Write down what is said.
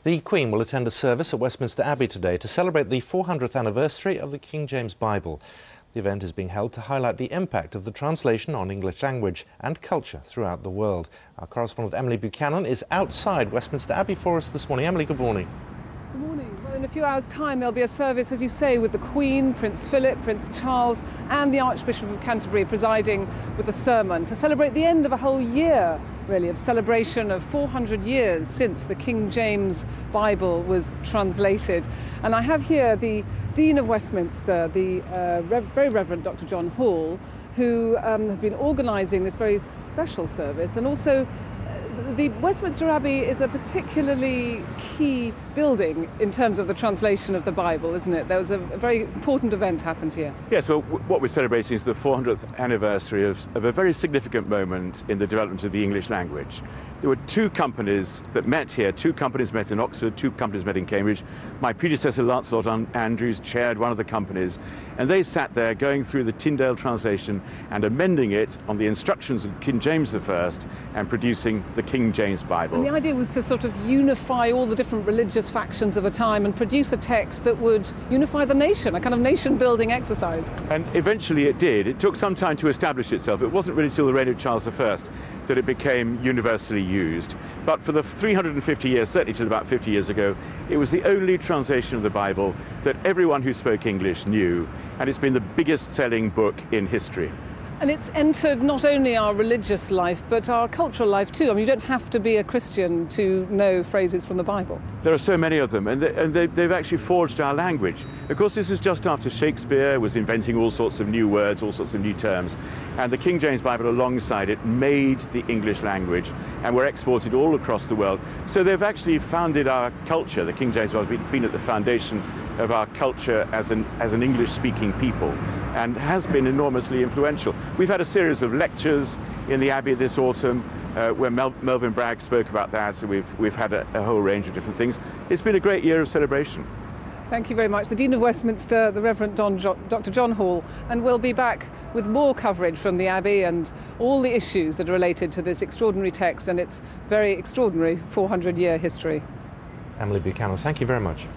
The Queen will attend a service at Westminster Abbey today to celebrate the 400th anniversary of the King James Bible. The event is being held to highlight the impact of the translation on English language and culture throughout the world. Our correspondent Emily Buchanan is outside Westminster Abbey for us this morning. Emily, good morning. Good morning. Well, in a few hours' time there'll be a service, as you say, with the Queen, Prince Philip, Prince Charles and the Archbishop of Canterbury presiding with a sermon to celebrate the end of a whole year, really, of celebration of 400 years since the King James Bible was translated. And I have here the Dean of Westminster, the Very Reverend Dr. John Hall, who has been organising this very special service. And also the Westminster Abbey is a particularly key building in terms of the translation of the Bible, isn't it? There was a very important event happened here. Yes, well, what we're celebrating is the 400th anniversary of a very significant moment in the development of the English language. There were two companies that met here. Two companies met in Oxford, two companies met in Cambridge. My predecessor, Lancelot Andrews, chaired one of the companies, and they sat there going through the Tyndale translation and amending it on the instructions of King James I and producing the King James Bible. And the idea was to sort of unify all the different religious factions of a time and produce a text that would unify the nation, a kind of nation-building exercise. And eventually it did. It took some time to establish itself. It wasn't really till the reign of Charles I that it became universally used. But for the 350 years, certainly till about 50 years ago, it was the only translation of the Bible that everyone who spoke English knew, and it's been the biggest selling book in history. And it's entered not only our religious life, but our cultural life too. I mean, you don't have to be a Christian to know phrases from the Bible. There are so many of them, and they've actually forged our language. Of course, this was just after Shakespeare was inventing all sorts of new words, all sorts of new terms, and the King James Bible alongside it made the English language, and were exported all across the world. So they've actually founded our culture. The King James Bible has been at the foundation of our culture as an English-speaking people, and has been enormously influential. We've had a series of lectures in the Abbey this autumn where Melvyn Bragg spoke about that, so we've had a whole range of different things. It's been a great year of celebration. Thank you very much. The Dean of Westminster, the Reverend Dr. John Hall, and we'll be back with more coverage from the Abbey and all the issues that are related to this extraordinary text and its very extraordinary 400-year history. Emily Buchanan, thank you very much.